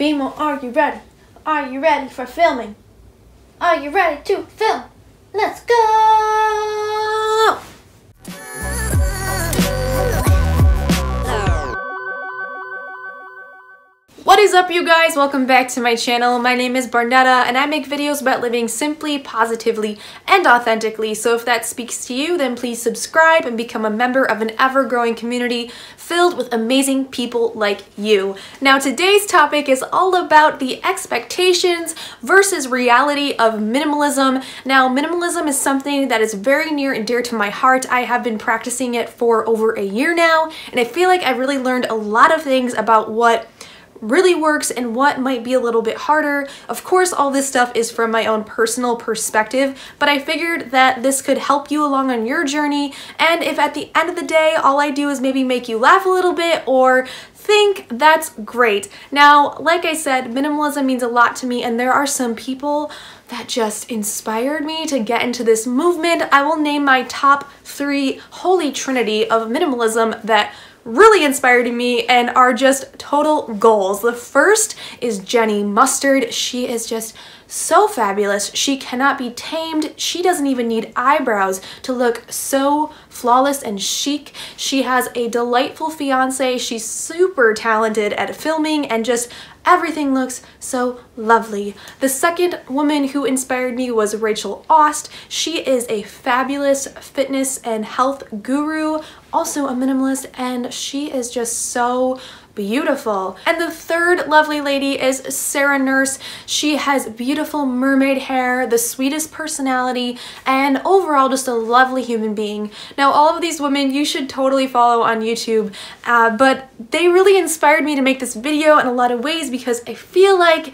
Beamo, are you ready? Are you ready for filming? Are you ready to film? Let's go! What is up, you guys? Welcome back to my channel. My name is Barnetta and I make videos about living simply, positively, and authentically. So if that speaks to you, then please subscribe and become a member of an ever-growing community filled with amazing people like you. Now today's topic is all about the expectations versus reality of minimalism. Now minimalism is something that is very near and dear to my heart. I have been practicing it for over a year now, and I feel like I've really learned a lot of things about what really works and what might be a little bit harder. Of course, all this stuff is from my own personal perspective, but I figured that this could help you along on your journey, and if at the end of the day all I do is maybe make you laugh a little bit or think, that's great. Now, like I said, minimalism means a lot to me, and there are some people that just inspired me to get into this movement. I will name my top 3 holy trinity of minimalism that really inspired me and are just total goals. The first is Jenny Mustard. She is just so fabulous. She cannot be tamed. She doesn't even need eyebrows to look so flawless and chic. She has a delightful fiance. She's super talented at filming and just everything looks so lovely. The second woman who inspired me was Rachel Ost. She is a fabulous fitness and health guru, also a minimalist, and she is just so beautiful. And the third lovely lady is Sarah Nurse. She has beautiful mermaid hair, the sweetest personality, and overall just a lovely human being. Now all of these women you should totally follow on YouTube, but they really inspired me to make this video in a lot of ways because I feel like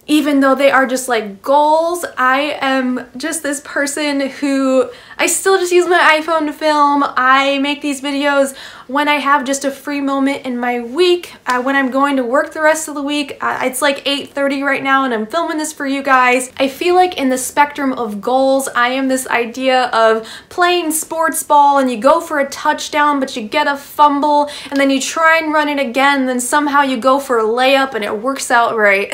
even though they are just like goals, I am just this person who I still just use my iPhone to film. I make these videos when I have just a free moment in my week, when I'm going to work the rest of the week. It's like 8:30 right now and I'm filming this for you guys. I feel like in the spectrum of goals, I am this idea of playing sports ball and you go for a touchdown but you get a fumble and then you try and run it again and then somehow you go for a layup and it works out right.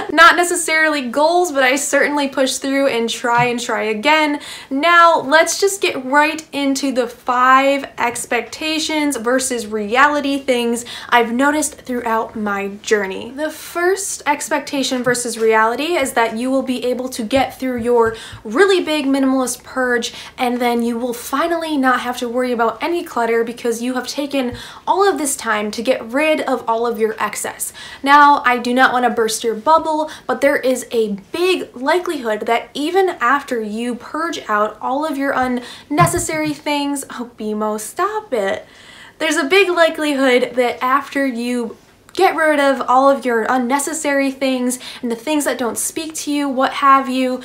Not necessarily goals, but I certainly push through and try again. Now let's just get right into the 5 expectations versus reality things I've noticed throughout my journey. The first expectation versus reality is that you will be able to get through your really big minimalist purge and then you will finally not have to worry about any clutter because you have taken all of this time to get rid of all of your excess. Now, I do not want to burst your bubble, but there is a big likelihood that even after you purge out all of your unnecessary things, oh Beamo, stop it. There's a big likelihood that after you get rid of all of your unnecessary things and the things that don't speak to you, what have you,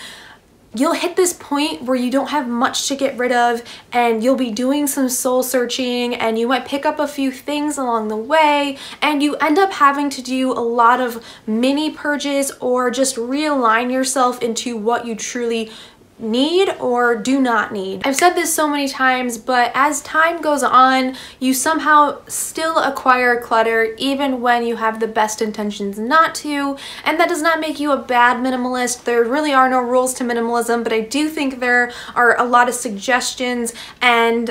you'll hit this point where you don't have much to get rid of and you'll be doing some soul searching and you might pick up a few things along the way and you end up having to do a lot of mini purges or just realign yourself into what you truly need or do not need. I've said this so many times, but as time goes on, you somehow still acquire clutter even when you have the best intentions not to, and that does not make you a bad minimalist. There really are no rules to minimalism, but I do think there are a lot of suggestions and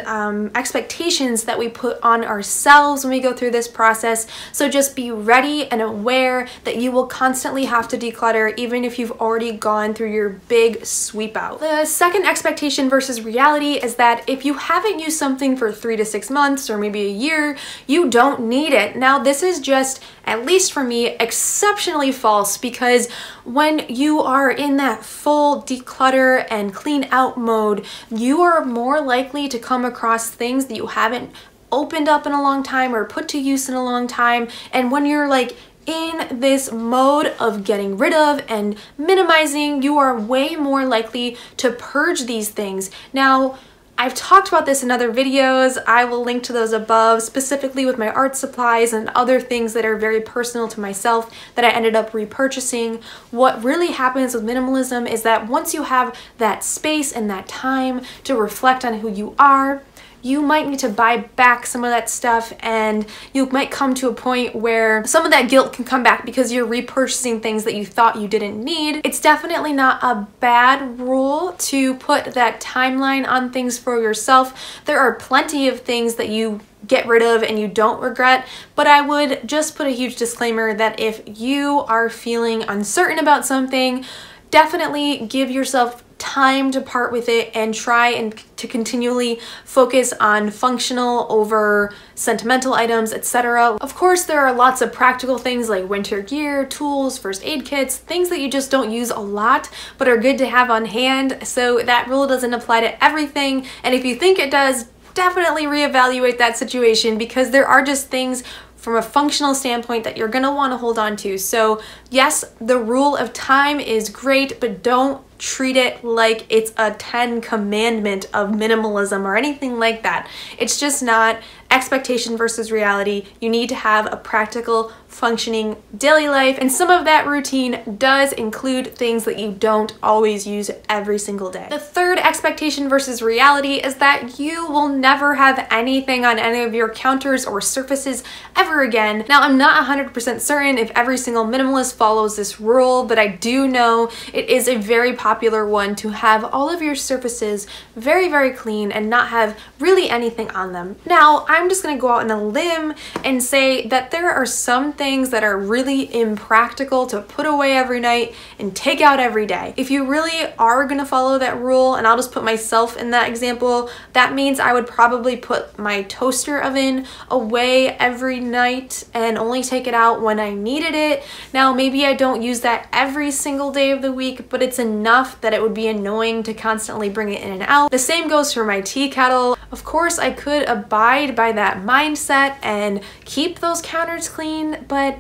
expectations that we put on ourselves when we go through this process, so just be ready and aware that you will constantly have to declutter even if you've already gone through your big sweep out. The second expectation versus reality is that if you haven't used something for 3 to 6 months or maybe a year, you don't need it. Now this is just, at least for me, exceptionally false because when you are in that full declutter and clean out mode, you are more likely to come across things that you haven't opened up in a long time or put to use in a long time. And when you're like in this mode of getting rid of and minimizing, you are way more likely to purge these things. Now, I've talked about this in other videos. I will link to those above, specifically with my art supplies and other things that are very personal to myself that I ended up repurchasing. What really happens with minimalism is that once you have that space and that time to reflect on who you are, you might need to buy back some of that stuff, and you might come to a point where some of that guilt can come back because you're repurchasing things that you thought you didn't need. It's definitely not a bad rule to put that timeline on things for yourself. There are plenty of things that you get rid of and you don't regret, but I would just put a huge disclaimer that if you are feeling uncertain about something, definitely give yourself time to part with it and try and to continually focus on functional over sentimental items, etc. Of course, there are lots of practical things like winter gear, tools, first aid kits, things that you just don't use a lot but are good to have on hand. So that rule doesn't apply to everything, and if you think it does, definitely reevaluate that situation, because there are just things from a functional standpoint that you're gonna want to hold on to. So yes, the rule of time is great, but don't treat it like it's a 10 commandment of minimalism or anything like that. It's just not. Expectation versus reality. You need to have a practical, functioning daily life, and some of that routine does include things that you don't always use every single day. The third expectation versus reality is that you will never have anything on any of your counters or surfaces ever again. Now, I'm not 100% certain if every single minimalist follows this rule, but I do know it is a very popular one to have all of your surfaces very, very clean and not have really anything on them. Now, I'm just gonna go out on a limb and say that there are some things that are really impractical to put away every night and take out every day. If you really are gonna follow that rule, and I'll just put myself in that example, that means I would probably put my toaster oven away every night and only take it out when I needed it. Now, maybe I don't use that every single day of the week, but it's enough that it would be annoying to constantly bring it in and out. The same goes for my tea kettle. Of course, I could abide by that mindset and keep those counters clean, but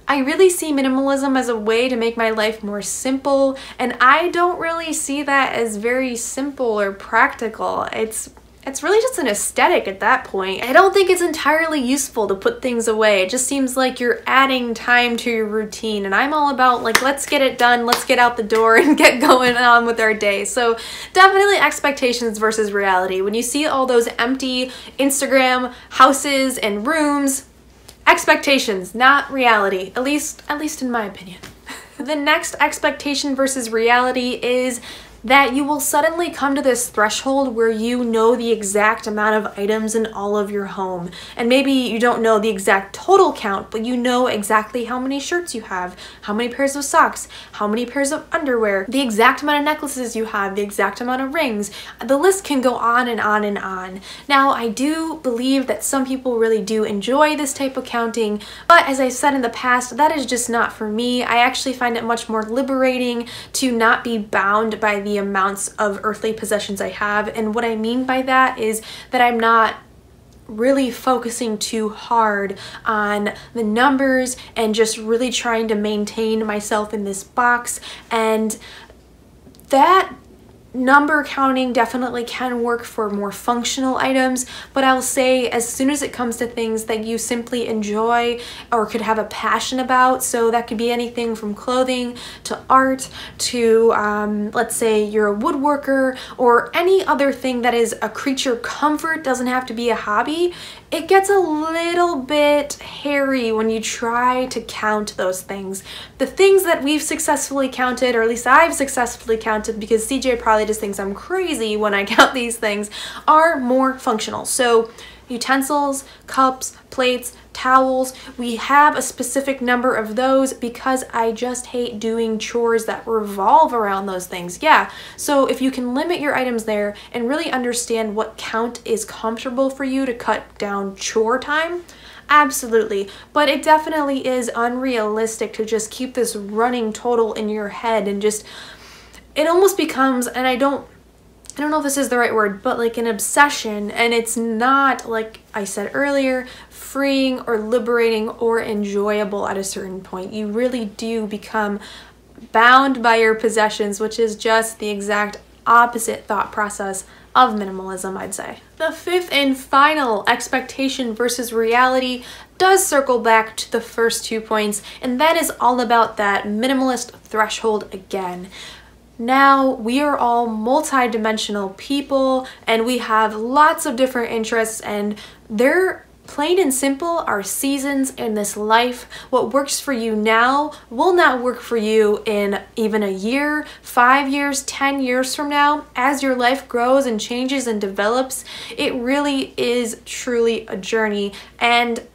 I really see minimalism as a way to make my life more simple, and I don't really see that as very simple or practical. It's really just an aesthetic at that point. I don't think it's entirely useful to put things away. It just seems like you're adding time to your routine, and I'm all about like, let's get it done, let's get out the door and get going on with our day. So definitely expectations versus reality. When you see all those empty Instagram houses and rooms, expectations, not reality, at least in my opinion. The next expectation versus reality is that you will suddenly come to this threshold where you know the exact amount of items in all of your home. And maybe you don't know the exact total count, but you know exactly how many shirts you have, how many pairs of socks, how many pairs of underwear, the exact amount of necklaces you have, the exact amount of rings. The list can go on and on and on. Now, I do believe that some people really do enjoy this type of counting, but as I said in the past, that is just not for me. I actually find it much more liberating to not be bound by the amounts of earthly possessions I have. And what I mean by that is that I'm not really focusing too hard on the numbers and just really trying to maintain myself in this box. And that number counting definitely can work for more functional items, but I'll say as soon as it comes to things that you simply enjoy or could have a passion about, so that could be anything from clothing to art to let's say you're a woodworker or any other thing that is a creature comfort, doesn't have to be a hobby, it gets a little bit hairy when you try to count those things. The things that we've successfully counted, or at least I've successfully counted, because CJ probably just thinks I'm crazy when I count these things, are more functional. So utensils, cups, plates, towels, we have a specific number of those because I just hate doing chores that revolve around those things. Yeah, so if you can limit your items there and really understand what count is comfortable for you to cut down chore time, absolutely. But it definitely is unrealistic to just keep this running total in your head, and just, it almost becomes, and I don't know if this is the right word, but like an obsession, and it's not, like I said earlier, freeing or liberating or enjoyable at a certain point. You really do become bound by your possessions, which is just the exact opposite thought process of minimalism, I'd say. The fifth and final expectation versus reality does circle back to the first 2 points, and that is all about that minimalist threshold again. now we are all multi-dimensional people and we have lots of different interests, and they're plain and simple are seasons in this life. What works for you now will not work for you in even a year, 5 years, 10 years from now. As your life grows and changes and develops, it really is truly a journey. And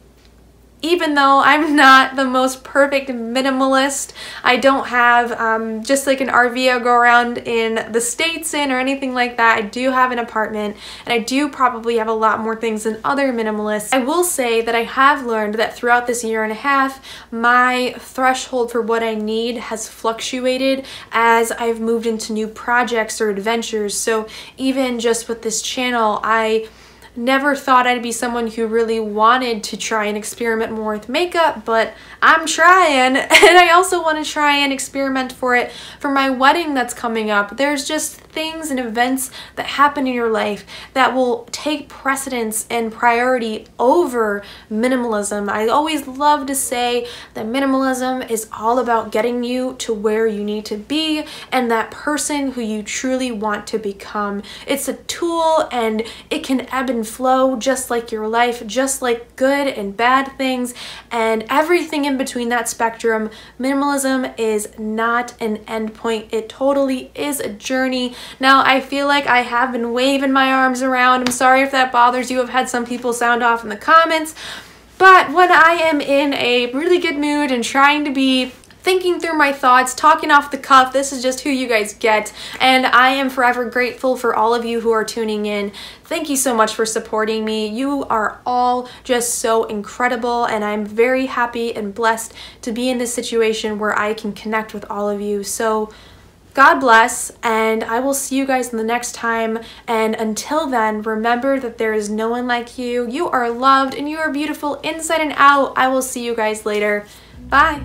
even though I'm not the most perfect minimalist, I don't have just like an RV I go around in the States in or anything like that. I do have an apartment, and I do probably have a lot more things than other minimalists. I will say that I have learned that throughout this year and a half, my threshold for what I need has fluctuated as I've moved into new projects or adventures. So even just with this channel, I never thought I'd be someone who really wanted to try and experiment more with makeup, but I'm trying, and I also want to try and experiment for it for my wedding that's coming up. There's just things and events that happen in your life that will take precedence and priority over minimalism. I always love to say that minimalism is all about getting you to where you need to be and that person who you truly want to become. It's a tool, and it can ebb and flow just like your life, just like good and bad things and everything in between that spectrum. Minimalism is not an endpoint. It totally is a journey. Now, I feel like I have been waving my arms around. I'm sorry if that bothers you. I've had some people sound off in the comments, but when I am in a really good mood and trying to be thinking through my thoughts, talking off the cuff, this is just who you guys get, and I am forever grateful for all of you who are tuning in. Thank you so much for supporting me. You are all just so incredible, and I'm very happy and blessed to be in this situation where I can connect with all of you. So God bless, and I will see you guys in the next time. And until then, remember that there is no one like you. You are loved and you are beautiful inside and out. I will see you guys later. Bye.